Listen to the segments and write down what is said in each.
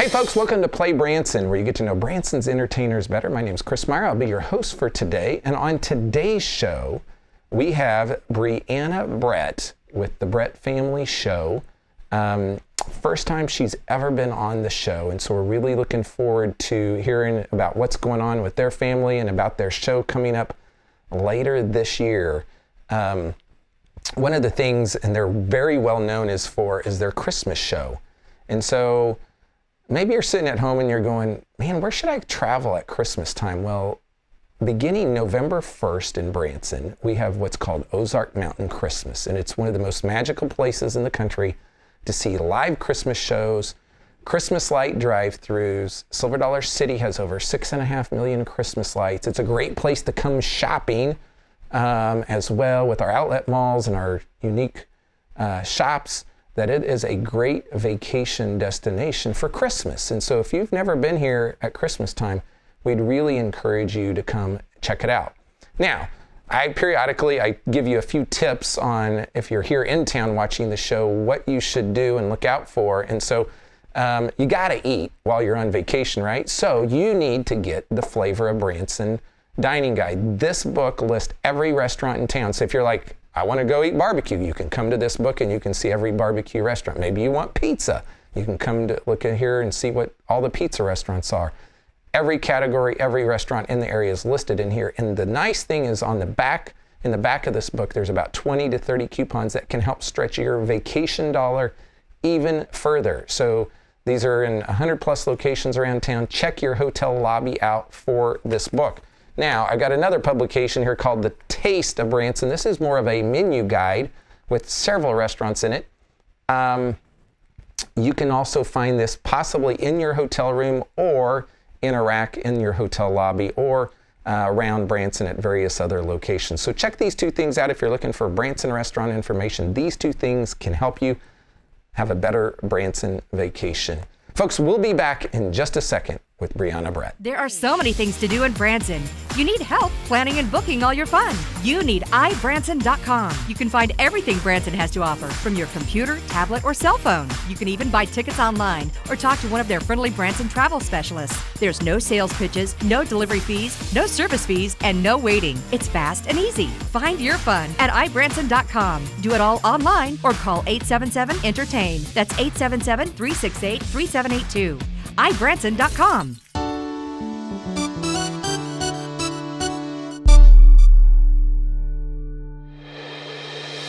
Hey folks, welcome to PlayBranson, where you get to know Branson's entertainers better. My name is Chris Meyer. I'll be your host for today. And on today's show, we have Briahna Brett with the Brett Family Show. First time she's ever been on the show, and so we're really looking forward to hearing about what's going on with their family and about their show coming up later this year. One of the things, and they're very well known is their Christmas show. And so maybe you're sitting at home and you're going, man, where should I travel at Christmas time? Well, beginning November 1st in Branson, we have what's called Ozark Mountain Christmas, and it's one of the most magical places in the country to see live Christmas shows, Christmas light drive-thrus. Silver Dollar City has over 6.5 million Christmas lights. It's a great place to come shopping as well with our outlet malls and our unique shops, that it is a great vacation destination for Christmas. And so if you've never been here at Christmas time, we'd really encourage you to come check it out. Now, I periodically give you a few tips on, if you're here in town watching the show, what you should do and look out for. And so you gotta eat while you're on vacation, right? So you need to get the Flavor of Branson dining guide. This book lists every restaurant in town. So if you're like, I want to go eat barbecue, you can come to this book and you can see every barbecue restaurant. Maybe you want pizza, you can come to look at here and see what all the pizza restaurants are. Every category, every restaurant in the area is listed in here. And the nice thing is in the back of this book, there's about 20 to 30 coupons that can help stretch your vacation dollar even further. So these are in 100 plus locations around town. Check your hotel lobby out for this book. Now, I got another publication here called the Taste of Branson. This is more of a menu guide with several restaurants in it. You can also find this possibly in your hotel room or in a rack in your hotel lobby or around Branson at various other locations. So check these two things out if you're looking for Branson restaurant information. These two things can help you have a better Branson vacation. Folks, we'll be back in just a second with Briahna Brett. There are so many things to do in Branson. You need help planning and booking all your fun. You need iBranson.com. You can find everything Branson has to offer from your computer, tablet, or cell phone. You can even buy tickets online or talk to one of their friendly Branson travel specialists. There's no sales pitches, no delivery fees, no service fees, and no waiting. It's fast and easy. Find your fun at iBranson.com. Do it all online or call 877-ENTERTAIN. That's 877-368-3782. iBranson.com.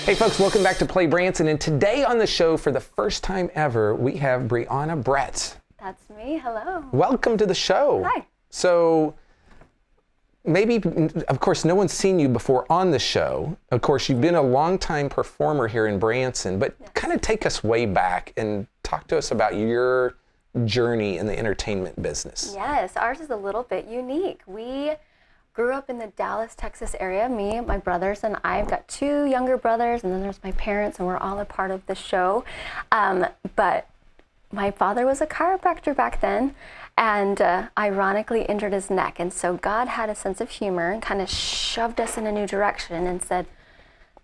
Hey folks, welcome back to PlayBranson, and today on the show for the first time ever, we have Briahna Brett. That's me, hello. Welcome to the show. Hi. So, maybe, of course, no one's seen you before on the show. Of course, you've been a longtime performer here in Branson, but kind of take us way back and talk to us about your journey in the entertainment business. Yes, ours is a little bit unique. We grew up in the Dallas, Texas area. Me, my brothers, and I've got two younger brothers, and then there's my parents, and we're all a part of the show. But my father was a chiropractor back then, and ironically injured his neck. And so God had a sense of humor and kind of shoved us in a new direction and said,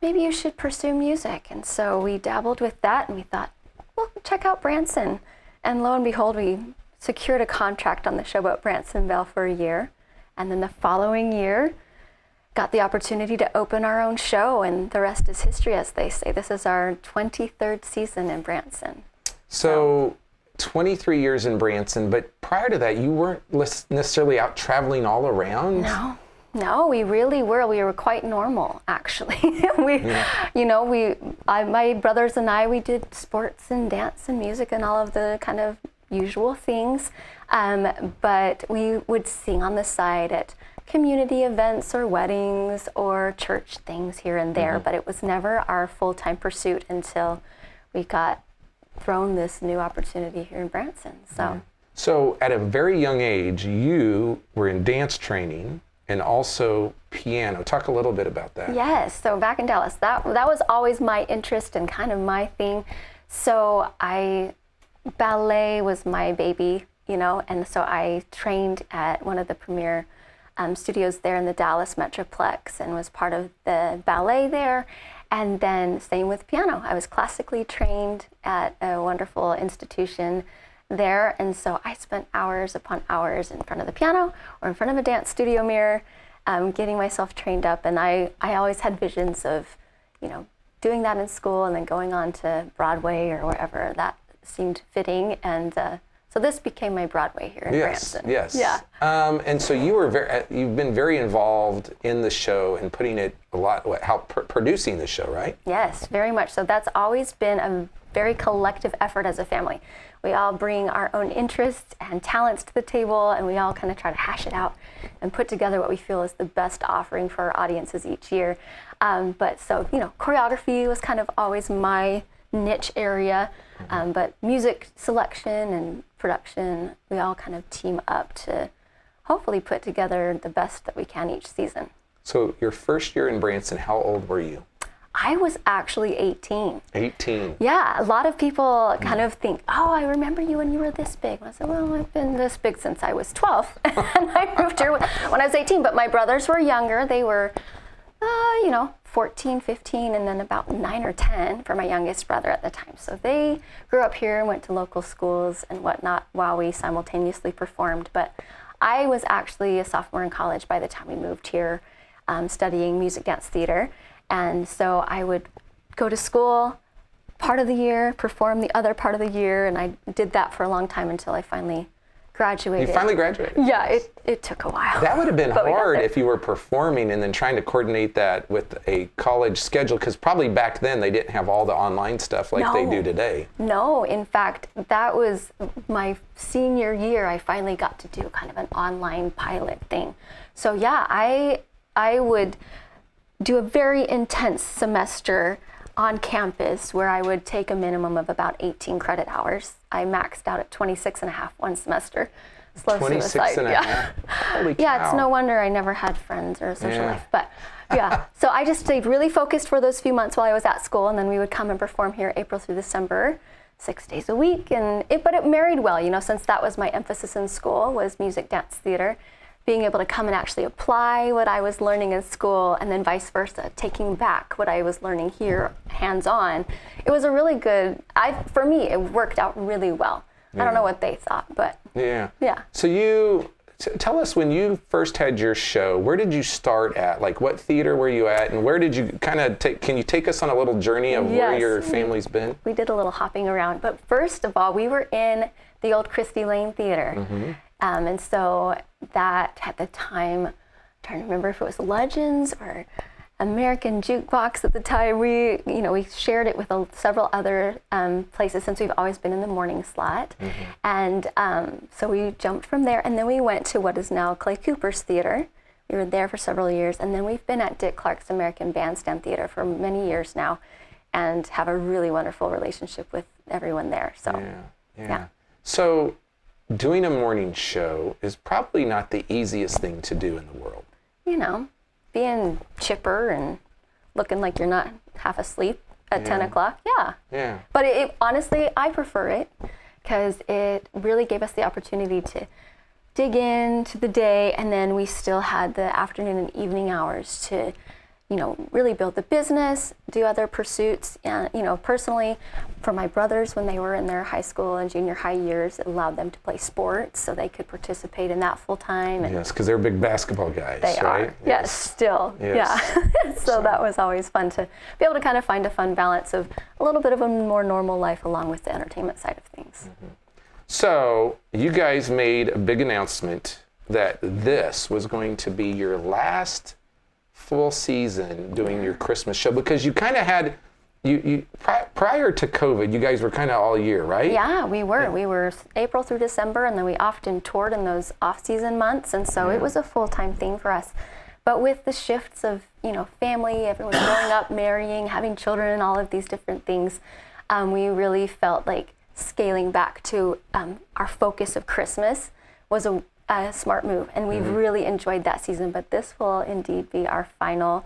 maybe you should pursue music. And so we dabbled with that, and we thought, well, check out Branson. And lo and behold, we secured a contract on the Showboat Bransonville for a year. And then the following year, got the opportunity to open our own show, and the rest is history, as they say. This is our 23rd season in Branson. So 23 years in Branson, but prior to that, you weren't necessarily out traveling all around? No, we really were. We were quite normal, actually. My brothers and I, we did sports and dance and music and all of the kind of usual things. But we would sing on the side at community events or weddings or church things here and there. But it was never our full-time pursuit until we got thrown this new opportunity here in Branson. So at a very young age, you were in dance training and also piano. Talk a little bit about that. Yes, so back in Dallas, that was always my interest and kind of my thing. So ballet was my baby, and so I trained at one of the premier studios there in the Dallas Metroplex and was part of the ballet there. And then same with piano. I was classically trained at a wonderful institution there. And so I spent hours upon hours in front of the piano or in front of a dance studio mirror, getting myself trained up. And I always had visions of, doing that in school and then going on to Broadway or wherever that seemed fitting. And so this became my Broadway here in Branson. Yes. Yeah. And so you've been very involved in the show and putting it producing the show, right? Yes, very much so. That's always been a very collective effort as a family. We all bring our own interests and talents to the table, and we all kind of try to hash it out and put together what we feel is the best offering for our audiences each year. But so, choreography was kind of always my niche area, but music selection and production, we all kind of team up to hopefully put together the best that we can each season. So your first year in Branson, how old were you? I was actually 18. 18. Yeah, a lot of people kind of think, oh, I remember you when you were this big. And I said, well, I've been this big since I was 12. And I moved here when I was 18, but my brothers were younger. They were, 14, 15, and then about 9 or 10 for my youngest brother at the time. So they grew up here and went to local schools and whatnot while we simultaneously performed. But I was actually a sophomore in college by the time we moved here, studying music, dance, theater. And so I would go to school part of the year, perform the other part of the year, and I did that for a long time until I finally graduated. You finally graduated? Yeah, it took a while. That would have been hard if you were performing and then trying to coordinate that with a college schedule, because probably back then they didn't have all the online stuff like they do today. No, in fact, that was my senior year. I finally got to do kind of an online pilot thing. So yeah, I would do a very intense semester on campus where I would take a minimum of about 18 credit hours. I maxed out at 26 and a half one semester. Slow 26 suicide. and a half? Holy cow. Yeah, it's no wonder I never had friends or a social life. But yeah, so I just stayed really focused for those few months while I was at school, and then we would come and perform here April through December, 6 days a week. But it married well, since that was my emphasis in school, was music, dance, theater. Being able to come and actually apply what I was learning in school, and then vice versa, taking back what I was learning here hands-on. It was a really good, for me, it worked out really well. I don't know what they thought, but yeah. So tell us, when you first had your show, where did you start at? Like, what theater were you at, and where did you kind of can you take us on a little journey of where your family's been? We did a little hopping around, but first of all, we were in the old Christie Lane Theater. Mm-hmm. And so that at the time, I'm trying to remember if it was Legends or American Jukebox at the time. We shared it with several other places since we've always been in the morning slot. Mm-hmm. And so we jumped from there, and then we went to what is now Clay Cooper's Theater. We were there for several years, and then we've been at Dick Clark's American Bandstand Theater for many years now, and have a really wonderful relationship with everyone there. So yeah. So doing a morning show is probably not the easiest thing to do in the world. Being chipper and looking like you're not half asleep at 10 o'clock. Yeah. But honestly, I prefer it because it really gave us the opportunity to dig into the day, and then we still had the afternoon and evening hours to really build the business, do other pursuits. And, personally, for my brothers, when they were in their high school and junior high years, it allowed them to play sports so they could participate in that full time. Yes, because they're big basketball guys, they right? Are. Yes, still. Yes. Yeah. So that was always fun to be able to kind of find a fun balance of a little bit of a more normal life along with the entertainment side of things. Mm-hmm. So you guys made a big announcement that this was going to be your last full season doing your Christmas show, because you kind of had, prior to COVID, you guys were kind of all year, right? Yeah, we were. We were April through December, and then we often toured in those off-season months, and so it was a full-time thing for us. But with the shifts of, family, everyone growing up, marrying, having children, and all of these different things, we really felt like scaling back to our focus of Christmas was a smart move, and we've really enjoyed that season. But this will indeed be our final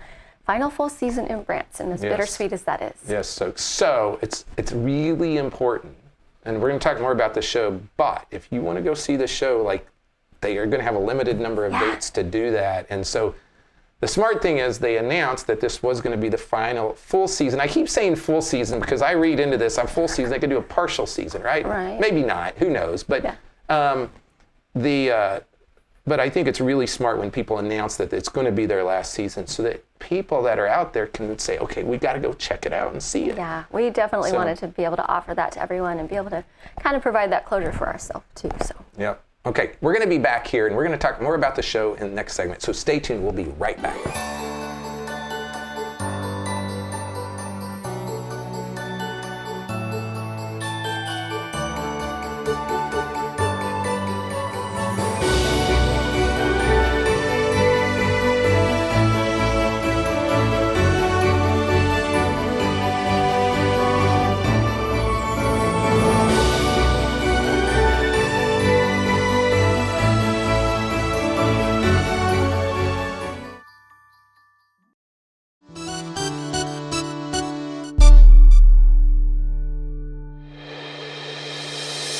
full season in Branson, as bittersweet as that is. Yes, so it's really important, and we're going to talk more about the show, but if you want to go see the show, like, they are going to have a limited number of dates to do that. And so the smart thing is they announced that this was going to be the final full season. I keep saying full season because I read into this, a full season, they could do a partial season, right? Right. Maybe not, who knows? But but I think it's really smart when people announce that it's going to be their last season so that people that are out there can say, okay, we got to go check it out and see it. Yeah, we definitely wanted to be able to offer that to everyone and be able to kind of provide that closure for ourselves too. So. Yep. Okay, we're going to be back here and we're going to talk more about the show in the next segment. So stay tuned. We'll be right back.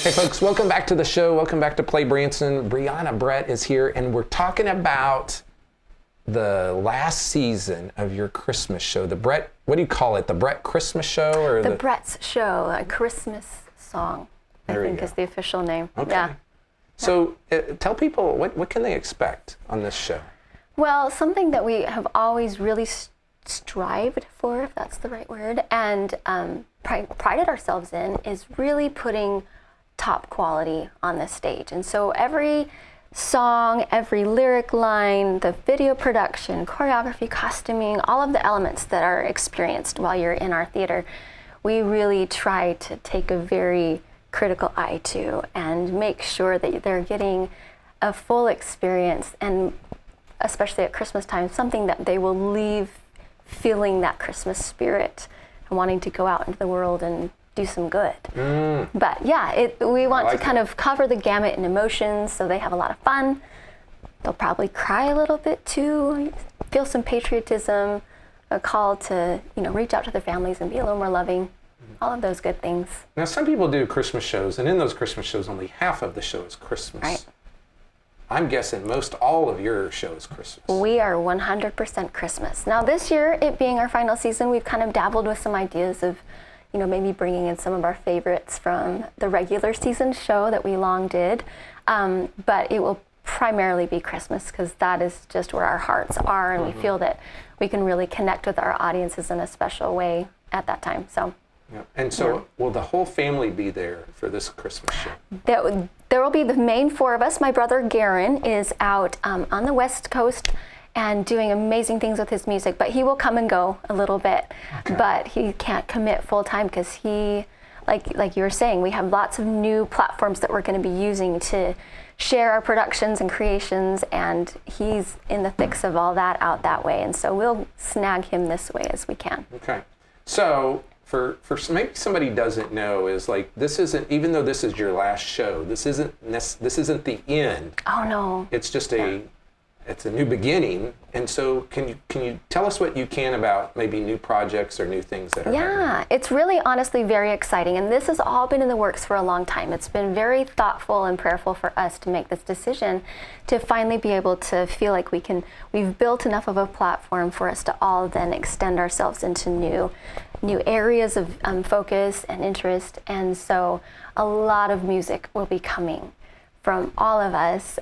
Hey folks, welcome back to the show. Welcome back to PlayBranson. Briahna Brett is here and we're talking about the last season of your Christmas show. The Brett, what do you call it? The Brett Christmas show? Or the Brett's show, a Christmas song, I think is the official name. Okay. Yeah. So tell people, what can they expect on this show? Well, something that we have always really strived for, if that's the right word, and prided ourselves in is really putting top quality on this stage. And so every song, every lyric line, the video production, choreography, costuming, all of the elements that are experienced while you're in our theater, we really try to take a very critical eye to and make sure that they're getting a full experience, and especially at Christmas time, something that they will leave feeling that Christmas spirit and wanting to go out into the world and do some good. But yeah, we want to kind of cover the gamut in emotions so they have a lot of fun. They'll probably cry a little bit too, feel some patriotism, a call to, reach out to their families and be a little more loving, all of those good things. Now some people do Christmas shows, and in those Christmas shows only half of the show is Christmas. Right. I'm guessing most all of your show is Christmas. We are 100% Christmas. Now this year, it being our final season, we've kind of dabbled with some ideas of maybe bringing in some of our favorites from the regular season show that we long did. But it will primarily be Christmas because that is just where our hearts are, and we feel that we can really connect with our audiences in a special way at that time. So. Yeah. And so will the whole family be there for this Christmas show? There will be the main four of us. My brother Garen is out on the West Coast and doing amazing things with his music, but he will come and go a little bit. Okay. But he can't commit full time because he, like you were saying, we have lots of new platforms that we're going to be using to share our productions and creations, and he's in the thick of all that out that way. And so we'll snag him this way as we can. Okay. So for maybe somebody doesn't know, is like, this isn't, even though this is your last show, this isn't the end. Oh no. It's just it's a new beginning. And so can you tell us what you can about maybe new projects or new things that are happening? It's really honestly very exciting, and this has all been in the works for a long time. It's been very thoughtful and prayerful for us to make this decision to finally be able to feel like we've built enough of a platform for us to all then extend ourselves into new areas of focus and interest. And so a lot of music will be coming from all of us,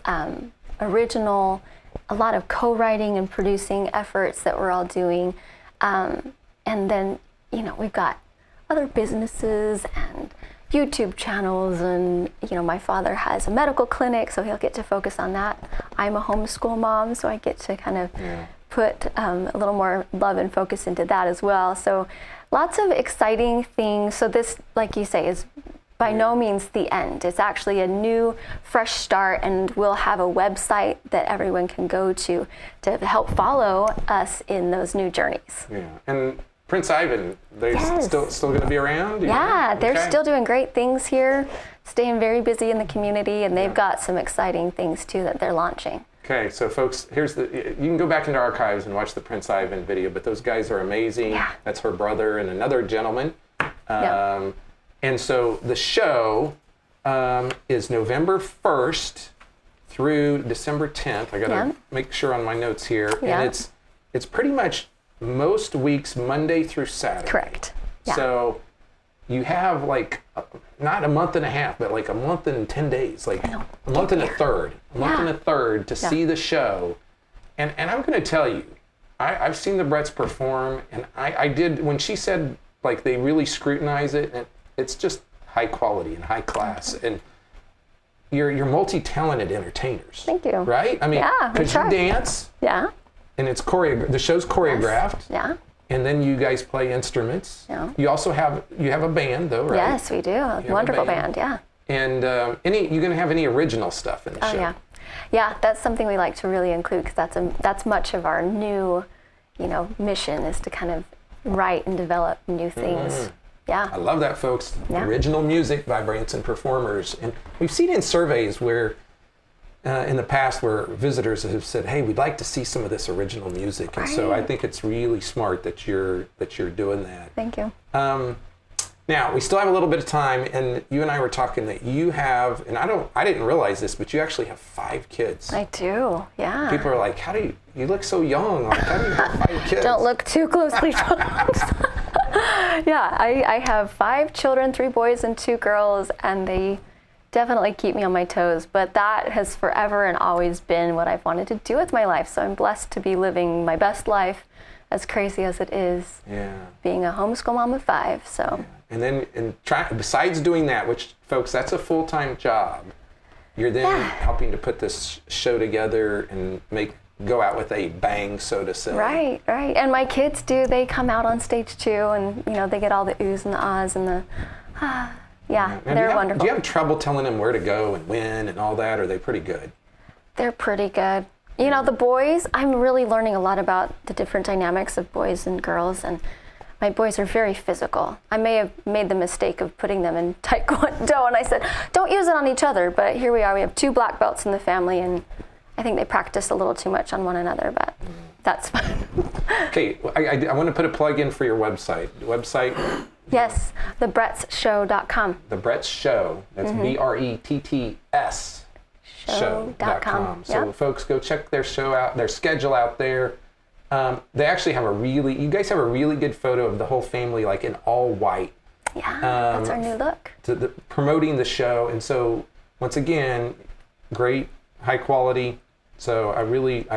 original, a lot of co-writing and producing efforts that we're all doing. And then, we've got other businesses and YouTube channels, and, my father has a medical clinic, so he'll get to focus on that. I'm a homeschool mom, so I get to kind of put a little more love and focus into that as well. So lots of exciting things. So this, like you say, is by no means the end. It's actually a new, fresh start, and we'll have a website that everyone can go to help follow us in those new journeys. Yeah, and Prince Ivan, they're still going to be around? They're still doing great things here, staying very busy in the community, and they've got some exciting things too that they're launching. Okay, so folks, you can go back into archives and watch the Prince Ivan video, but those guys are amazing. Yeah. That's her brother and another gentleman. And so the show is November 1st through December 10th. I got to make sure on my notes here. Yeah. And it's pretty much most weeks, Monday through Saturday. Correct. Yeah. So you have like, not a month and a half, but like a month and 10 days, like a month and a third, to see the show. And I'm going to tell you, I've seen the Bretts perform, and I did, when she said like they really scrutinize it, and it's just high quality and high class. And you're multi-talented entertainers. Thank you. Right? I mean, because you dance. Yeah. And it's the show's choreographed. Yes. Yeah. And then you guys play instruments. Yeah. You also have a band though, right? Yes, we do. A wonderful band. Yeah. And you gonna have any original stuff in the show? Oh yeah. Yeah, that's something we like to really include, because that's much of our new, mission, is to kind of write and develop new things. Yeah. I love that, folks. Yeah. Original music by Branson performers. And we've seen in surveys where in the past where visitors have said, hey, we'd like to see some of this original music. And so I think it's really smart that you're doing that. Thank you. Now, we still have a little bit of time, and you and I were talking that you have, and I didn't realize this, but you actually have 5 kids. I do, yeah. People are like, you look so young. Like, how do you have 5 kids? Don't look too closely, folks. Yeah, I have 5 children, 3 boys and 2 girls, and they definitely keep me on my toes, but that has forever and always been what I've wanted to do with my life. So I'm blessed to be living my best life, as crazy as it is, being a homeschool mom of 5. So. And then, besides doing that, which, folks, that's a full-time job, you're then helping to put this show together and go out with a bang, so to say. Right. And my kids they come out on stage too, and they get all the oohs and the ahs and the they're wonderful. Do you have trouble telling them where to go and when and all that? Or are they pretty good? They're pretty good. The boys, I'm really learning a lot about the different dynamics of boys and girls, and my boys are very physical. I may have made the mistake of putting them in Taekwondo, and I said, don't use it on each other, but here we are. We have 2 black belts in the family, and I think they practice a little too much on one another, but that's fine. Okay, I want to put a plug in for your website. Website? Yes, thebrettsshow.com. The Bretts Show. That's BRETTS. Show.com. So folks, go check their show out, their schedule out there. They actually you guys have a really good photo of the whole family, like in all white. Yeah, that's our new look. Promoting the show. And so, once again, great, high quality. So I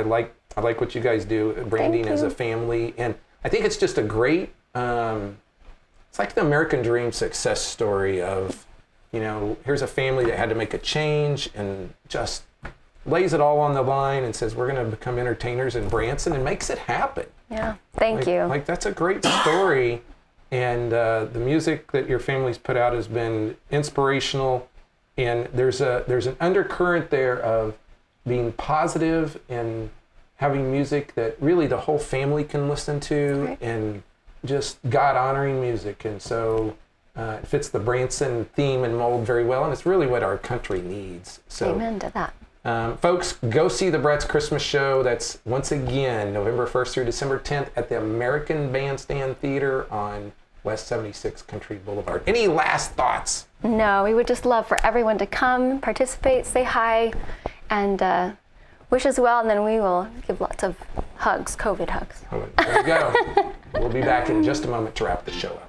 like what you guys do, branding as a family. And I think it's just a great, it's like the American dream success story of, here's a family that had to make a change and just lays it all on the line and says, we're going to become entertainers in Branson, and makes it happen. Yeah, thank you. Like, that's a great story. And the music that your family's put out has been inspirational. And there's an undercurrent there of being positive and having music that really the whole family can listen to, and just God-honoring music. And so it fits the Branson theme and mold very well, and it's really what our country needs. So, amen to that. Folks, go see the Bretts Christmas show. That's, once again, November 1st through December 10th at the American Bandstand Theater on West 76 Country Boulevard. Any last thoughts? No, we would just love for everyone to come, participate, say hi, and wish us well, and then we will give lots of hugs, COVID hugs. There you go. We'll be back in just a moment to wrap the show up.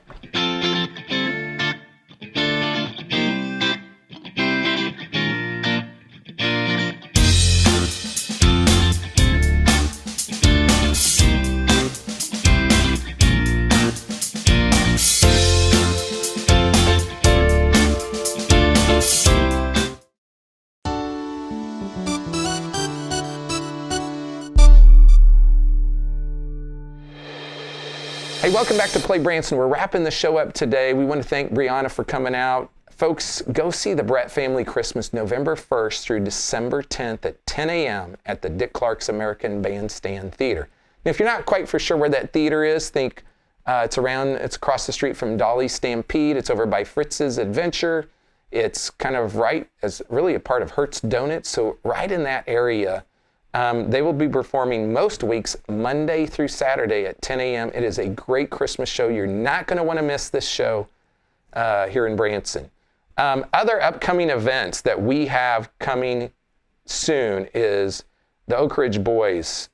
Hey, welcome back to PlayBranson. We're wrapping the show up today. We want to thank Briahna for coming out. Folks, go see the Brett Family Christmas November 1st through December 10th at 10 a.m. at the Dick Clark's American Bandstand Theater. Now, if you're not quite for sure where that theater is, think it's across the street from Dolly's Stampede. It's over by Fritz's Adventure. It's kind of really a part of Hertz Donuts, so right in that area. They will be performing most weeks, Monday through Saturday at 10 a.m. It is a great Christmas show. You're not going to want to miss this show here in Branson. Other upcoming events that we have coming soon is the Oak Ridge Boys.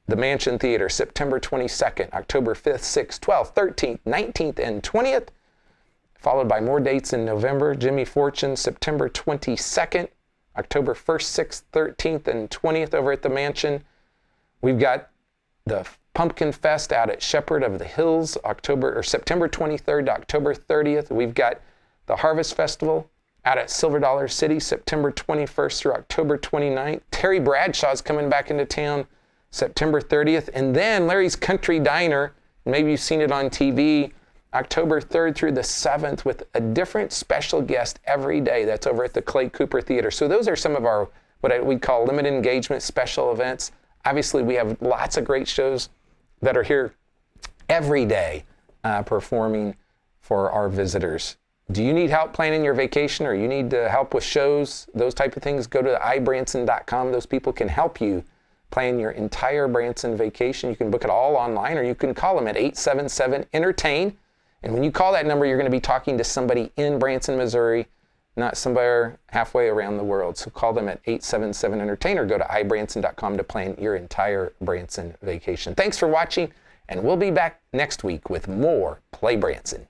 the Mansion Theater, September 22nd, October 5th, 6th, 12th, 13th, 19th, and 20th. Followed by more dates in November. Jimmy Fortune, September 22nd, October 1st, 6th, 13th, and 20th over at the Mansion. We've got the Pumpkin Fest out at Shepherd of the Hills, September 23rd to October 30th. We've got the Harvest Festival out at Silver Dollar City, September 21st through October 29th. Terry Bradshaw's coming back into town September 30th. And then Larry's Country Diner, maybe you've seen it on TV, October 3rd through the 7th with a different special guest every day. That's over at the Clay Cooper Theater. So those are some of our, what we call limited engagement special events. Obviously, we have lots of great shows that are here every day performing for our visitors. Do you need help planning your vacation, or you need help with shows, those type of things? Go to ibranson.com. Those people can help you plan your entire Branson vacation. You can book it all online, or you can call them at 877-ENTERTAIN. And when you call that number, you're going to be talking to somebody in Branson, Missouri, not somewhere halfway around the world. So call them at 877-ENTERTAIN or go to ibranson.com to plan your entire Branson vacation. Thanks for watching, and we'll be back next week with more Play Branson.